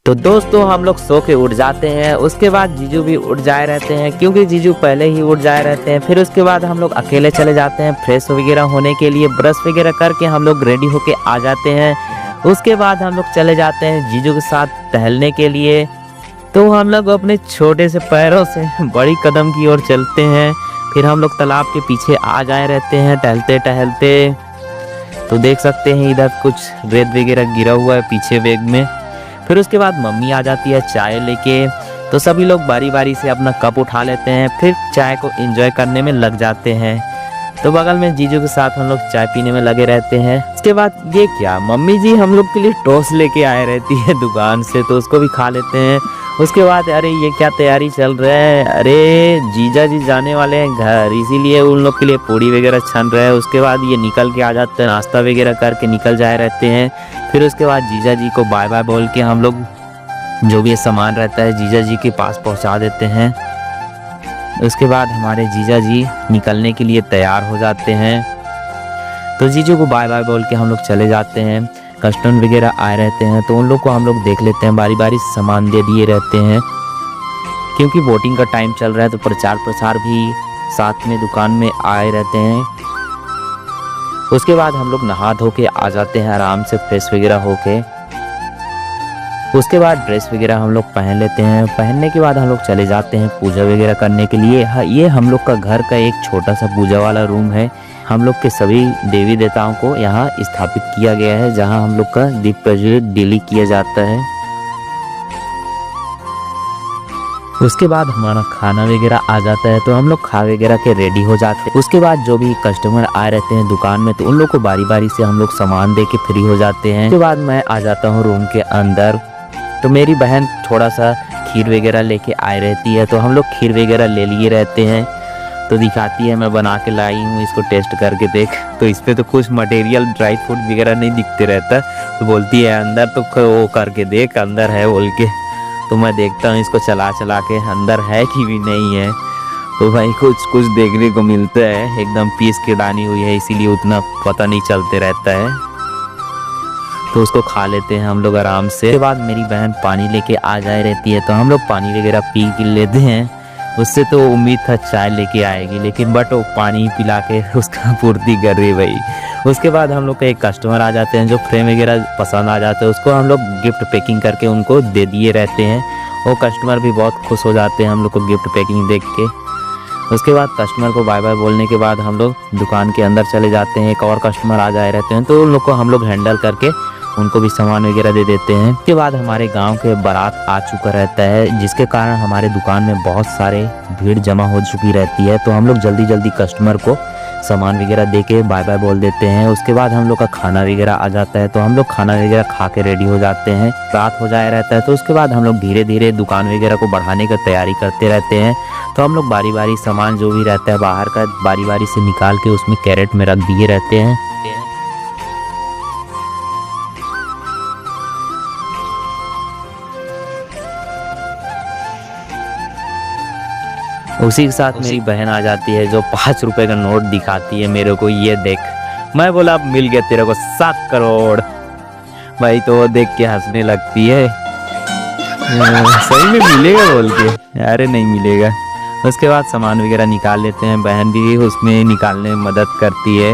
तो दोस्तों हम लोग सो के उठ जाते हैं। उसके बाद जीजू भी उठ जाए रहते हैं, क्योंकि जीजू पहले ही उठ जाए रहते हैं। फिर उसके बाद हम लोग अकेले चले जाते हैं फ्रेश वगैरह होने के लिए। ब्रश वगैरह करके हम लोग रेडी होके आ जाते हैं। उसके बाद हम लोग चले जाते हैं जीजू के साथ टहलने के लिए। तो हम लोग अपने छोटे से पैरों से बड़ी कदम की ओर चलते हैं। फिर हम लोग तालाब के पीछे आ जाए रहते हैं टहलते टहलते। तो देख सकते हैं इधर कुछ रेत वगैरह गिरा हुआ है पीछे बैग में। फिर उसके बाद मम्मी आ जाती है चाय लेके। तो सभी लोग बारी बारी से अपना कप उठा लेते हैं, फिर चाय को एंजॉय करने में लग जाते हैं। तो बगल में जीजू के साथ हम लोग चाय पीने में लगे रहते हैं। उसके बाद ये क्या, मम्मी जी हम लोग के लिए टोस्ट लेके आए रहती है दुकान से, तो उसको भी खा लेते हैं। उसके बाद अरे ये क्या तैयारी चल रहा है, अरे जीजा जी जाने वाले हैं घर, इसीलिए उन लोग के लिए पूड़ी वगैरह छन रहा है। उसके बाद ये निकल के आ जाते हैं, नाश्ता वगैरह करके निकल जाए रहते हैं। फिर उसके बाद जीजा जी को बाय बाय बोल के हम लोग जो भी सामान रहता है जीजा जी के पास पहुंचा देते हैं। उसके बाद हमारे जीजा जी निकलने के लिए तैयार हो जाते हैं। तो जीजू को बाय बाय बोल के हम लोग चले जाते हैं। कस्टमर वगैरह आए रहते हैं तो उन लोग को हम लोग देख लेते हैं, बारी बारी सामान दे दिए रहते हैं। क्योंकि वोटिंग का टाइम चल रहा है तो प्रचार प्रसार भी साथ में दुकान में आए रहते हैं। उसके बाद हम लोग नहा धो के आ जाते हैं आराम से फ्रेश वगैरह होके। उसके बाद ड्रेस वगैरह हम लोग पहन लेते हैं। पहनने के बाद हम लोग चले जाते हैं पूजा वगैरह करने के लिए। ये हम लोग का घर का एक छोटा सा पूजा वाला रूम है। हम लोग के सभी देवी देवताओं को यहाँ स्थापित किया गया है, जहाँ हम लोग का दीप प्रज्वलित डेली किया जाता है। उसके बाद हमारा खाना वगैरह आ जाता है तो हम लोग खा वगैरह के रेडी हो जाते हैं। उसके बाद जो भी कस्टमर आए रहते हैं दुकान में तो उन लोग को बारी बारी से हम लोग सामान दे के फ्री हो जाते हैं। उसके बाद मैं आ जाता हूँ रूम के अंदर। तो मेरी बहन थोड़ा सा खीर वगैरह लेके आई रहती है, तो हम लोग खीर वगैरह ले लिए रहते हैं। तो दिखाती है मैं बना के लाई हूँ, इसको टेस्ट करके देख। तो इस पे तो कुछ मटेरियल ड्राई फ्रूट वगैरह नहीं दिखते रहता, तो बोलती है अंदर तो वो करके देख अंदर है बोल के। तो मैं देखता हूँ इसको चला चला के अंदर है कि भी नहीं है। तो भाई कुछ कुछ देखने को मिलता है, एकदम पीस के डाली हुई है इसीलिए उतना पता नहीं चलते रहता है। तो उसको खा लेते हैं हम लोग आराम से। उसके बाद मेरी बहन पानी लेके आ जाए रहती है तो हम लोग पानी वगैरह पी के लेते हैं। उससे तो उम्मीद था चाय लेके आएगी, लेकिन बट वो पानी पिला के उसका पूर्ति कर रही भाई। उसके बाद हम लोग का एक कस्टमर आ जाते हैं जो फ्रेम वगैरह पसंद आ जाते हैं, उसको हम लोग गिफ्ट पैकिंग करके उनको दे दिए रहते हैं। वो कस्टमर भी बहुत खुश हो जाते हैं हम लोग को गिफ्ट पैकिंग देख के। उसके बाद कस्टमर को बाय बाय बोलने के बाद हम लोग दुकान के अंदर चले जाते हैं। एक और कस्टमर आ जाए रहते हैं तो उन लोग को हम लोग हैंडल करके उनको भी सामान वगैरह दे देते हैं। उसके बाद हमारे गांव के बारात आ चुका रहता है, जिसके कारण हमारे दुकान में बहुत सारे भीड़ जमा हो चुकी रहती है। तो हम लोग जल्दी जल्दी कस्टमर को सामान वगैरह दे के बाय बाय बोल देते हैं। उसके बाद हम लोग का खाना वगैरह आ जाता है तो हम लोग खाना वगैरह खा के रेडी हो जाते हैं। रात हो जाए रहता है तो उसके बाद हम लोग धीरे धीरे दुकान वगैरह को बढ़ाने की तैयारी करते रहते हैं। तो हम लोग बारी बारी सामान जो भी रहता है बाहर का बारी बारी से निकाल के उसमें कैरेट में रख दिए रहते हैं। उसी के साथ मेरी बहन आ जाती है जो 5 रुपए का नोट दिखाती है मेरे को, ये देख। मैं बोला मिल गया तेरे को 7 करोड़। भाई तो वो देख के हंसने लगती है, सही में मिलेगा बोल के, अरे नहीं मिलेगा। उसके बाद सामान वगैरह निकाल लेते हैं, बहन भी उसमें निकालने में मदद करती है।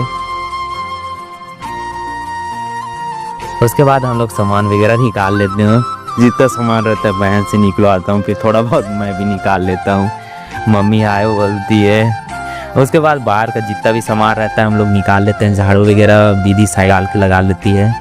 उसके बाद हम लोग सामान वगैरह निकाल लेते हैं। जितना सामान रहता है बहन से निकलवाता हूँ, फिर थोड़ा बहुत मैं भी निकाल लेता हूँ। मम्मी आए वो बोलती है। उसके बाद बाहर का जितना भी सामान रहता है हम लोग निकाल लेते हैं। झाड़ू वगैरह दीदी साइड के लगा लेती है।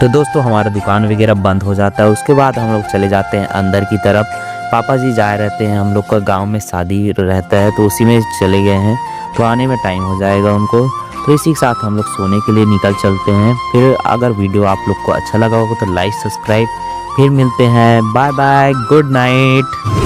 तो दोस्तों हमारा दुकान वगैरह बंद हो जाता है। उसके बाद हम लोग चले जाते हैं अंदर की तरफ। पापा जी जाए रहते हैं, हम लोग का गांव में शादी रहता है तो उसी में चले गए हैं, तो आने में टाइम हो जाएगा उनको। तो इसी के साथ हम लोग सोने के लिए निकल चलते हैं। फिर अगर वीडियो आप लोग को अच्छा लगा होगा तो लाइक सब्सक्राइब। फिर मिलते हैं, बाय बाय, गुड नाइट।